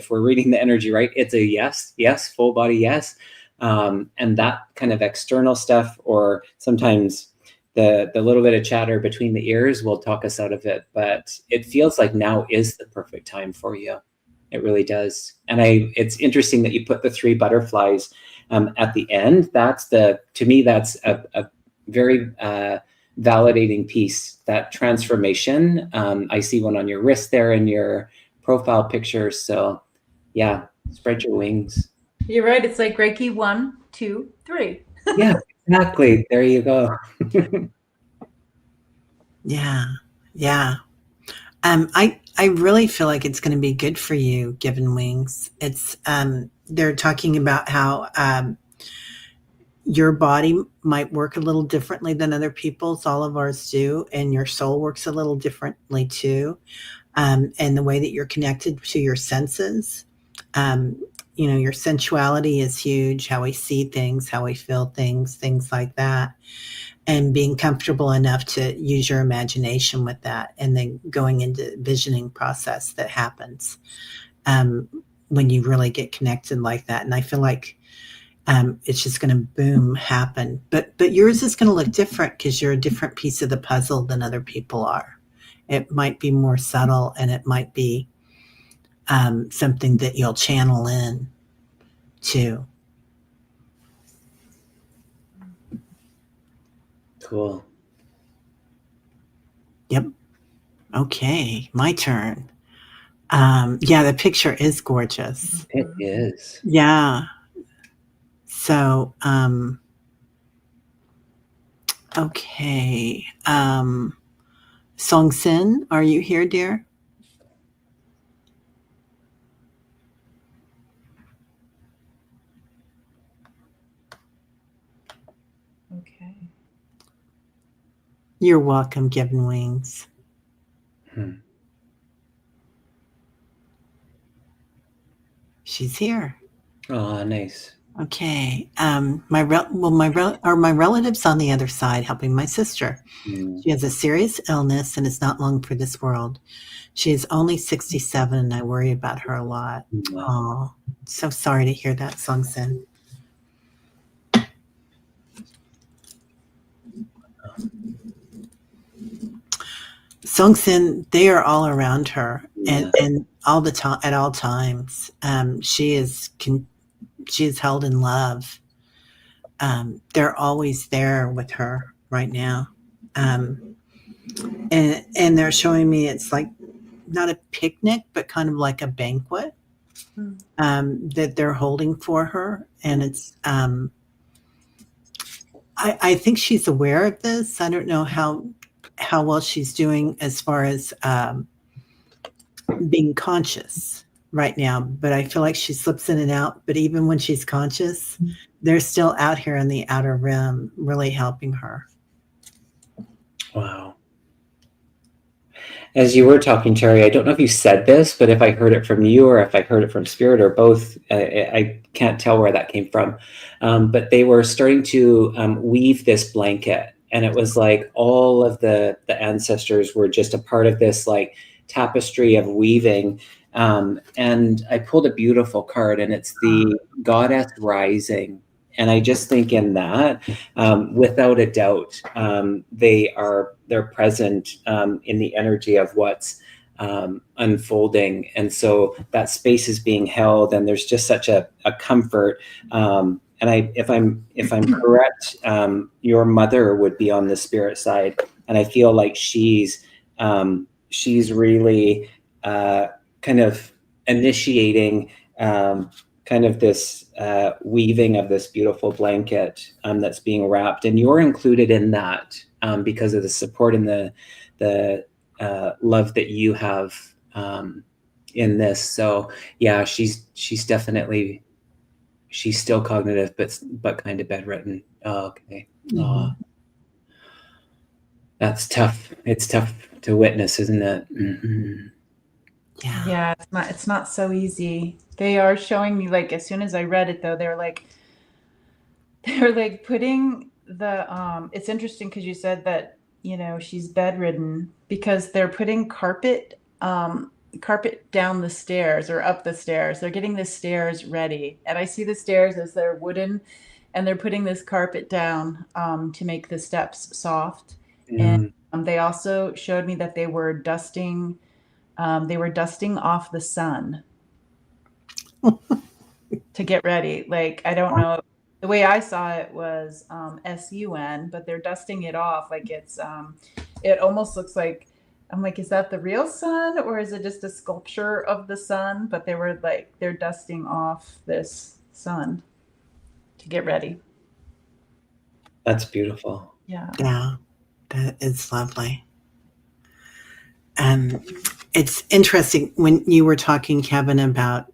the energy right, it's a yes, full body yes. And that kind of external stuff, or sometimes the little bit of chatter between the ears, will talk us out of it. But it feels like now is the perfect time for you. It really does. And it's interesting that you put the 3 butterflies at the end. To me, that's a very validating piece, that transformation. I see one on your wrist there in your profile picture. So yeah, spread your wings. You're right. It's like Reiki 1, 2, 3. Yeah, exactly. There you go. Yeah. Yeah. I really feel like it's going to be good for you, given wings. It's they're talking about how your body might work a little differently than other people's. All of ours do, and your soul works a little differently too. And the way that you're connected to your senses. Um, you know, your sensuality is huge. How we see things, how we feel things, things like that, and being comfortable enough to use your imagination with that, and then going into visioning process that happens um, when you really get connected like that. And I feel like it's just going to boom happen. But yours is going to look different because you're a different piece of the puzzle than other people are. It might be more subtle, and it might be something that you'll channel in to. Cool. Yep. Okay, my turn. Yeah, the picture is gorgeous. It is. Yeah. So, okay. Song Sin, are you here, dear? Okay. You're welcome, Given Wings. She's here. Oh, nice. Okay. My relatives on the other side helping my sister. She has a serious illness and is not long for this world. She is only 67, and I worry about her a lot. Oh, so sorry to hear that, Song Sin. Song Sin, they are all around her, and all the time, at all times. She is held in love. They're always there with her right now, and they're showing me it's like not a picnic, but kind of like a banquet that they're holding for her, and it's. I think she's aware of this. I don't know how well she's doing as far as being conscious right now, but I feel like she slips in and out. But even when she's conscious, they're still out here in the outer rim, really helping her. Wow. As you were talking, Teri, I don't know if you said this, but if I heard it from you or if I heard it from Spirit or both, I can't tell where that came from. But they were starting to weave this blanket, and it was like all of the ancestors were just a part of this like tapestry of weaving. And I pulled a beautiful card, and it's the Goddess Rising. And I just think in that, without a doubt, they're present in the energy of what's unfolding, and so that space is being held, and there's just such a comfort. And if I'm correct, your mother would be on the spirit side, and I feel like she's really kind of initiating. Kind of this weaving of this beautiful blanket that's being wrapped, and you're included in that because of the support and the love that you have in this. So yeah, she's definitely, she's still cognitive, but kind of bedridden. Oh, okay. That's tough. It's tough to witness, isn't it? Mm-hmm. Yeah, it's not so easy. They are showing me, like, as soon as I read it though, they're like putting the it's interesting because you said that, you know, she's bedridden, because they're putting carpet down the stairs or up the stairs. They're getting the stairs ready, and I see the stairs as they're wooden, and they're putting this carpet down to make the steps soft. And they also showed me that they were dusting off the sun to get ready. Like, I don't know, the way I saw it was sun, but they're dusting it off like it's it almost looks like, I'm like, is that the real sun or is it just a sculpture of the sun? But they were like, they're dusting off this sun to get ready. That's beautiful. Yeah. Yeah, that is lovely. it's interesting when you were talking, Kevin, about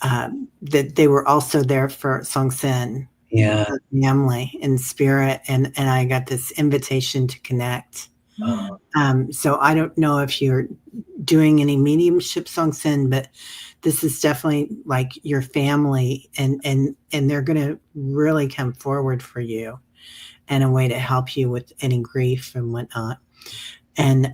that they were also there for Song Sin, Yeah. family in spirit, and I got this invitation to connect. So I don't know if you're doing any mediumship, Song Sin, but this is definitely like your family, and they're going to really come forward for you in a way to help you with any grief and whatnot. And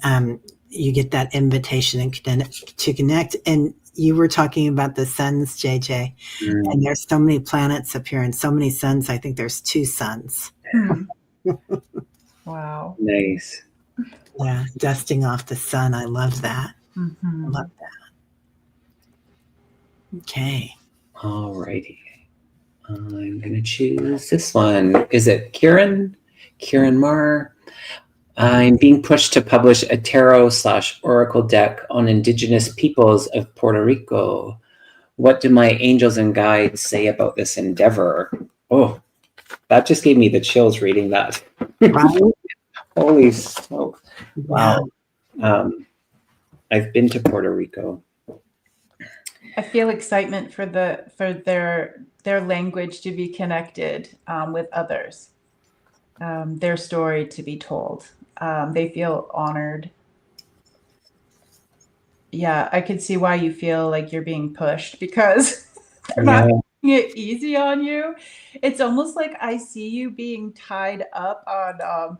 you get that invitation and to connect. And you were talking about the suns, JJ, and there's so many planets up here and so many suns. I think there's 2 suns. Wow. Nice. Yeah, dusting off the sun. I love that. Mm-hmm. I love that. Okay. All righty. I'm going to choose this one. Is it Kieran? Kieran Marr. I'm being pushed to publish a tarot/oracle deck on indigenous peoples of Puerto Rico. What do my angels and guides say about this endeavor? Oh, that just gave me the chills reading that. Right? Holy smoke. Wow. Yeah. I've been to Puerto Rico. I feel excitement for their language to be connected with others, their story to be told. They feel honored. Yeah, I could see why you feel like you're being pushed, because they're not making it easy on you. It's almost like I see you being tied up on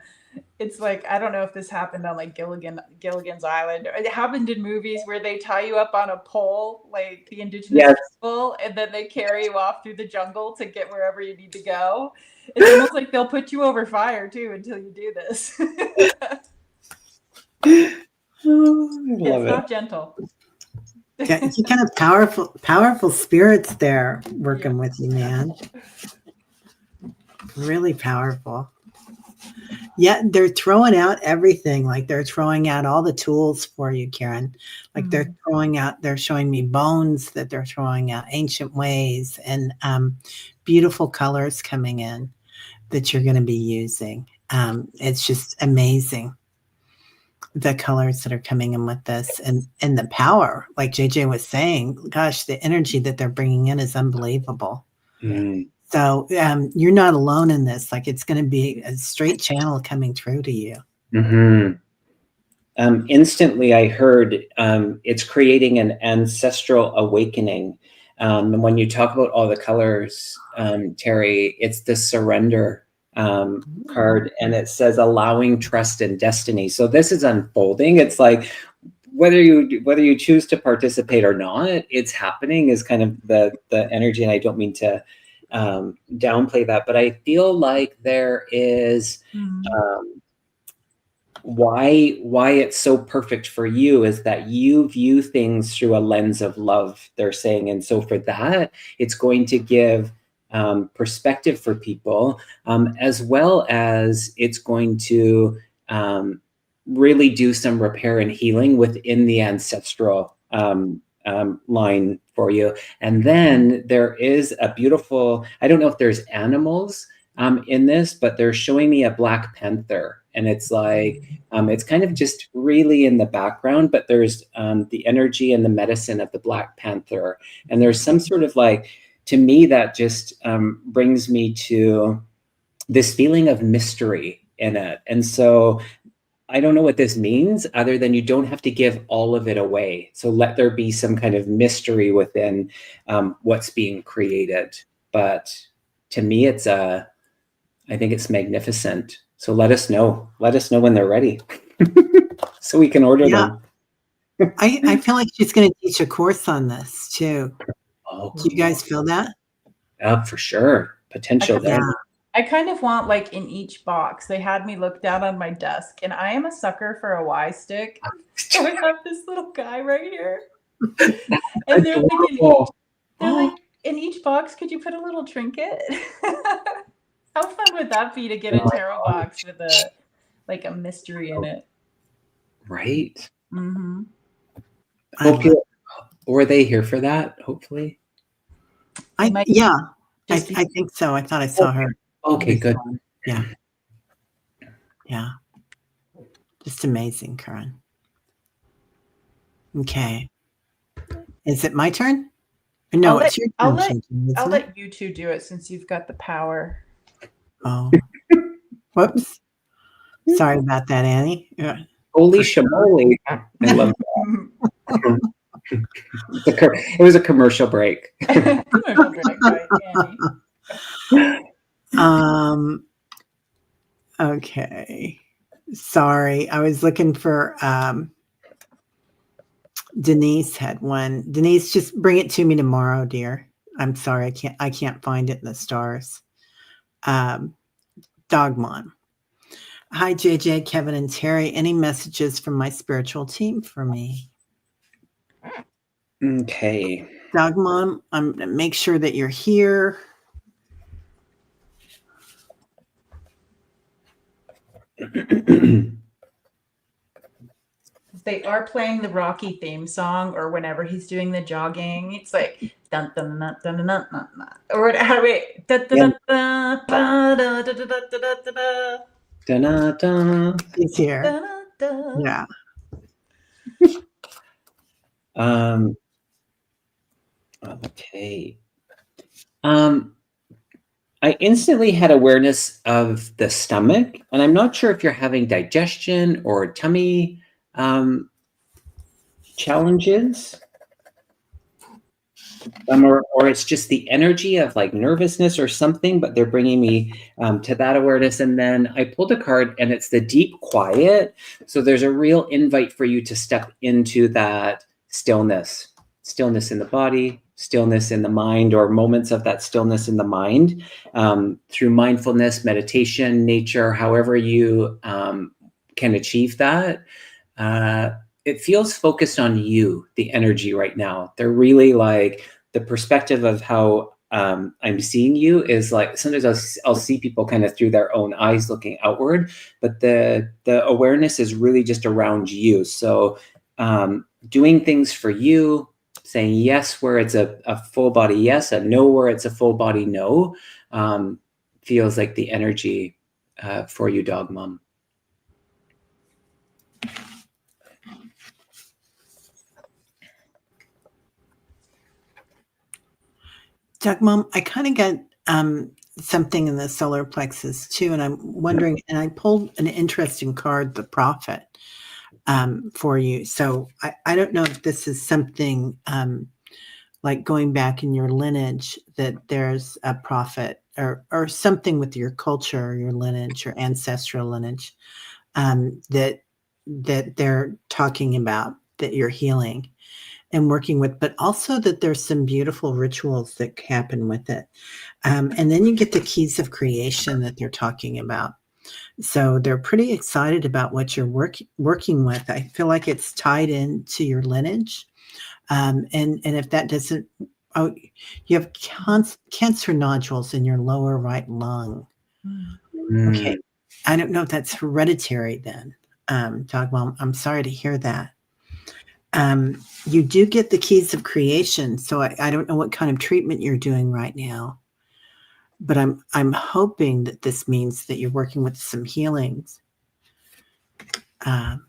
it's like, I don't know if this happened on like Gilligan's Island, or it happened in movies where they tie you up on a pole, like the indigenous people, and then they carry you off through the jungle to get wherever you need to go. It's almost like they'll put you over fire too until you do this. It's not gentle. Yeah, you kind of powerful spirits there working with you, man. Really powerful. Yeah, they're throwing out everything. Like they're throwing out all the tools for you, Karen. Like they're showing me bones that they're throwing out, ancient ways, and beautiful colors coming in that you're going to be using. It's just amazing, the colors that are coming in with this, and the power, like JJ was saying. Gosh, the energy that they're bringing in is unbelievable. So you're not alone in this. Like it's going to be a straight channel coming through to you. Instantly, I heard it's creating an ancestral awakening. And when you talk about all the colors, Teri, it's the surrender card, and it says allowing trust and destiny. So this is unfolding. It's like whether you choose to participate or not, it's happening is kind of the energy. And I don't mean to downplay that, but I feel like there is why it's so perfect for you is that you view things through a lens of love, they're saying. And so for that, it's going to give perspective for people, as well as it's going to really do some repair and healing within the ancestral line for you. And then there is a beautiful, I don't know if there's animals in this, but they're showing me a black panther. And it's like, it's kind of just really in the background, but there's the energy and the medicine of the black panther. And there's some sort of like, to me, that just brings me to this feeling of mystery in it. And so I don't know what this means other than you don't have to give all of it away. So let there be some kind of mystery within what's being created. But to me, I think it's magnificent. So let us know when they're ready so we can order them. I feel like she's going to teach a course on this too. Oh, do you guys feel that? For sure. Potential there. I kind of want, like, in each box, they had me look down on my desk, and I am a sucker for a Y stick. So I have this little guy right here. And they're like, in each box, could you put a little trinket? How fun would that be to get a tarot box with a mystery in it? Right. Were they here for that? Hopefully. I think so. I thought I saw her. Okay, good. Yeah. Just amazing, Karen. Okay. Is it my turn? No, it's your turn. I'll let you two do it since you've got the power. Oh. Whoops. Sorry about that, Annie. Yeah. Holy shamoly. I love that. It was a commercial break. Commercial break by Annie. Okay. Sorry. I was looking for Denise had one. Denise, just bring it to me tomorrow, dear. I'm sorry. I can't find it in the stars. Dogmon. Hi, JJ, Kevin, and Teri. Any messages from my spiritual team for me? Okay. Dogmon, I'm going to make sure that you're here. They are playing the Rocky theme song, or whenever he's doing the jogging, it's like dun dun dun dun dun dun dun, dun. Or wait, dun dun dun dun dun dun dun dun dun. He's here. Yeah. Okay. I instantly had awareness of the stomach, and I'm not sure if you're having digestion or tummy challenges, or it's just the energy of like nervousness or something, but they're bringing me to that awareness. And then I pulled a card, and it's the deep quiet. So there's a real invite for you to step into that stillness in the body, stillness in the mind, or moments of that stillness in the mind through mindfulness, meditation, nature, however you can achieve that. It feels focused on you, the energy right now. They're really like the perspective of how I'm seeing you is like, sometimes I'll see people kind of through their own eyes looking outward, but the awareness is really just around you. So doing things for you, saying yes where it's a full body yes, and no where it's a full body no, feels like the energy for you, Dog Mom. Dog Mom, I kind of got something in the solar plexus too, and I'm wondering, and I pulled an interesting card, the Prophet, for you. So I don't know if this is something like going back in your lineage, that there's a prophet or something with your culture, your lineage, your ancestral lineage, that they're talking about, that you're healing and working with, but also that there's some beautiful rituals that happen with it. And then you get the keys of creation that they're talking about. So they're pretty excited about what you're working with. I feel like it's tied into your lineage. And if that doesn't, you have cancer nodules in your lower right lung. Okay. I don't know if that's hereditary then. Dog Mom, I'm sorry to hear that. You do get the keys of creation. So I don't know what kind of treatment you're doing right now, but I'm hoping that this means that you're working with some healings. I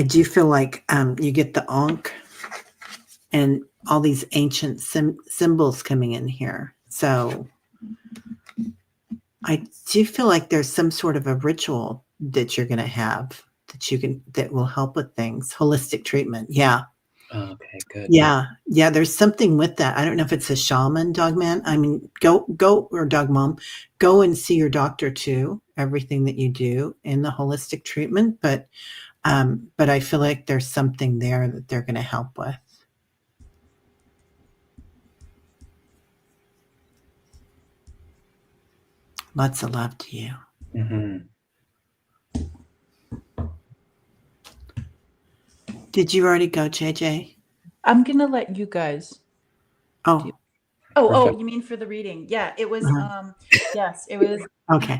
do feel like you get the Ankh and all these ancient symbols coming in here. So I do feel like there's some sort of a ritual that you're going to have that will help with things. Holistic treatment. Yeah. Okay, good. Yeah. There's something with that. I don't know if it's a shaman, Dog Man. I mean, go or Dog Mom, go and see your doctor too. Everything that you do in the holistic treatment, but I feel like there's something there that they're going to help with. Lots of love to you. Mm-hmm. Did you already go, JJ? I'm going to let you guys. Oh, you mean for the reading? Yeah, it was, yes, it was. Okay.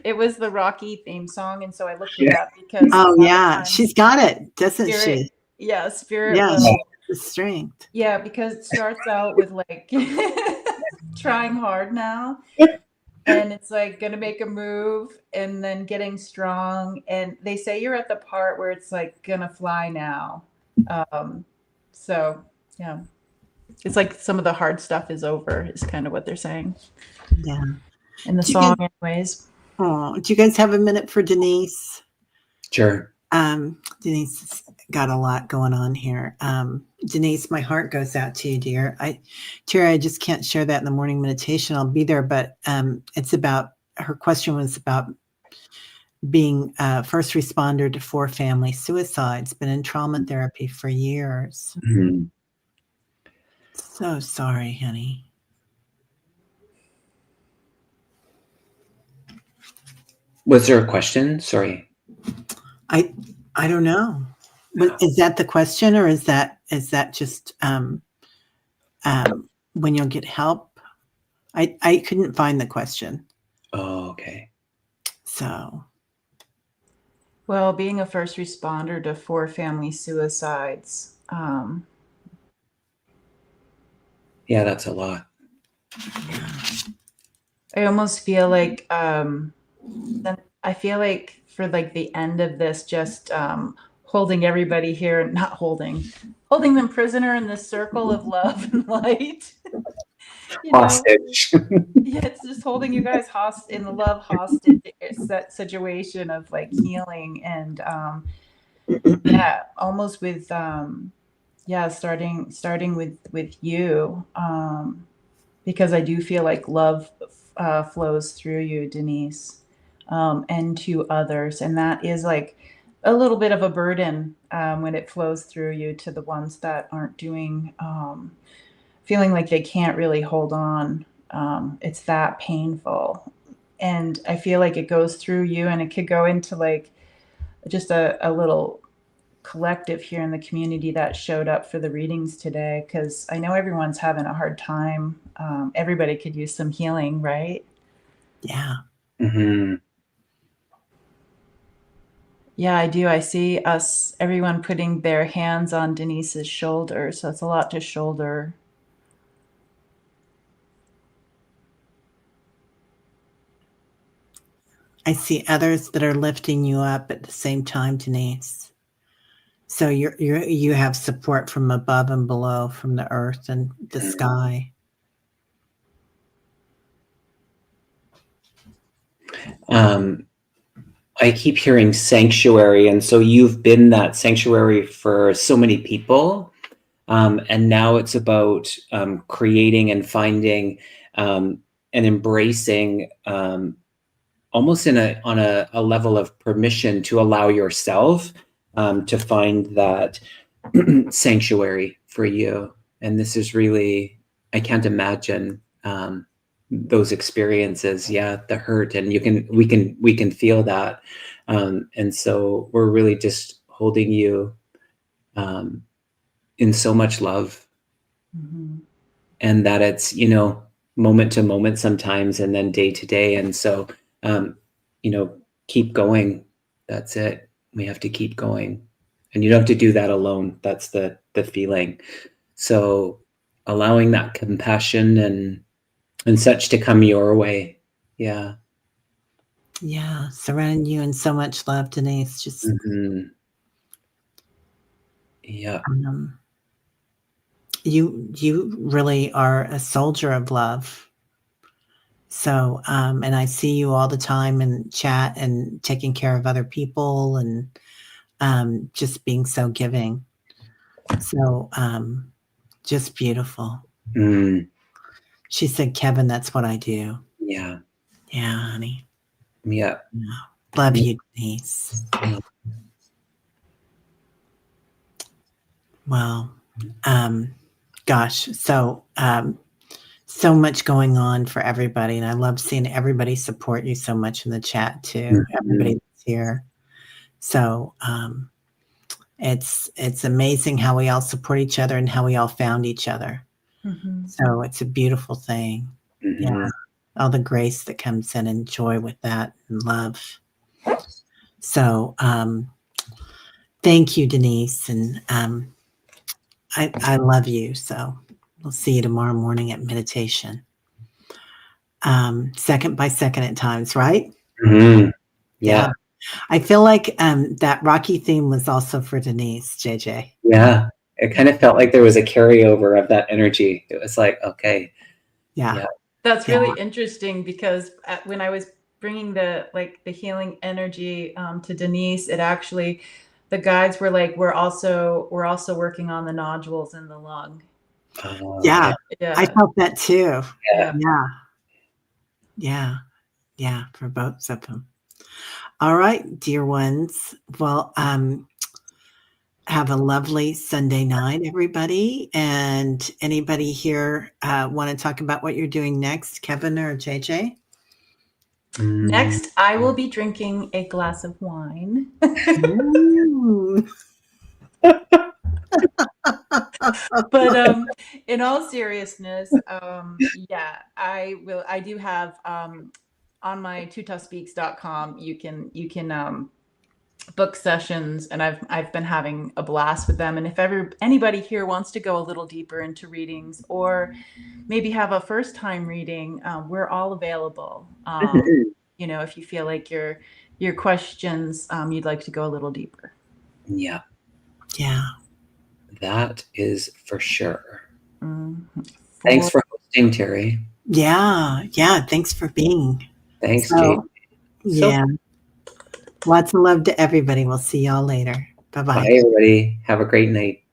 It was the Rocky theme song. And so I looked it up because. Oh, yeah. She's got it, doesn't she? Yeah, Spirit. Yeah, will, the strength. Yeah, because it starts out with like trying hard now. and it's like gonna make a move and then getting strong. And they say you're at the part where it's like gonna fly now. So yeah, it's like some of the hard stuff is over, is kind of what they're saying Yeah. in the Do you song, guys, anyways. oh, do you guys have a minute for Denise? Sure. Denise has got a lot going on here. Denise, my heart goes out to you, dear. Teri, I just can't share that in the morning meditation. I'll be there, but it's about, her question was about being a first responder to 4 family suicides, been in trauma therapy for years. Mhm. So sorry, honey. Was there a question? Sorry. I don't know. But is that the question, or is that just when you'll get help? I couldn't find the question. Oh, okay. So Well, being a first responder to 4 family suicides, Yeah, that's a lot. I almost feel like I feel like for like the end of this, just holding everybody here, not holding them prisoner in this circle of love and light. You know, Hostage. yeah, it's just holding you guys in the love hostage. It's that situation of like healing and yeah, almost with yeah, starting with you, because I do feel like love flows through you, Denise, and to others, and that is like a little bit of a burden when it flows through you to the ones that aren't doing, feeling like they can't really hold on. It's that painful, and I feel like it goes through you, and it could go into like just a little collective here in the community that showed up for the readings today, because I know everyone's having a hard time. Everybody could use some healing, right? yeah. Mhm. Yeah, I do. I see everyone putting their hands on Denise's shoulder, so it's a lot to shoulder. I see others that are lifting you up at the same time, Denise. So you have support from above and below, from the earth and the sky. I keep hearing sanctuary, and so you've been that sanctuary for so many people, and now it's about creating and finding and embracing, almost on a level of permission to allow yourself to find that sanctuary for you. And this is really, I can't imagine those experiences. Yeah, the hurt, and we can feel that. And so we're really just holding you in so much love. Mm-hmm. And that it's, moment to moment sometimes, and then day to day. And so, keep going. That's it. We have to keep going. And you don't have to do that alone. That's the feeling. So allowing that compassion and such to come your way. Yeah. Yeah, surrounding you in so much love, Denise. Just Mm-hmm. Yeah. You really are a soldier of love. So, and I see you all the time in chat and taking care of other people and just being so giving. So, just beautiful. Mm. She said, Kevin, that's what I do. Yeah. Yeah, honey. Yeah. Love you, Denise. Well, gosh, so so much going on for everybody, and I love seeing everybody support you so much in the chat too. Mm-hmm. Everybody that's here. So it's amazing how we all support each other and how we all found each other. Mm-hmm. So it's a beautiful thing. Mm-hmm. Yeah, all the grace that comes in and joy with that and love. So thank you, Denise, and I love you. So we'll see you tomorrow morning at meditation. second by second at times, right? Mm-hmm. Yeah. Yeah. I feel like that Rocky theme was also for Denise, JJ. Yeah. It kind of felt like there was a carryover of that energy. It was like, okay. Yeah. Yeah. That's really interesting because when I was bringing the healing energy to Denise, it actually, the guides were like, we're also working on the nodules in the lung. Yeah. Yeah. I felt that too. Yeah. Yeah. Yeah. Yeah. For both of them. All right, dear ones. Well, have a lovely Sunday night, everybody. And anybody here want to talk about what you're doing next, Kevin or JJ? Next, I will be drinking a glass of wine. Ooh. But in all seriousness, yeah, I do have on my tutahspeaks.com, you can book sessions, and I've been having a blast with them. And if anybody here wants to go a little deeper into readings, or maybe have a first time reading, we're all available. You know, if you feel like your questions, you'd like to go a little deeper. Yeah. Yeah. That is for sure. Mm-hmm. Thanks for hosting, Teri. Yeah. Yeah. Thanks for being. Thanks, So, Jade. yeah. Lots of love to everybody. We'll see y'all later. Bye-bye. Bye, everybody. Have a great night.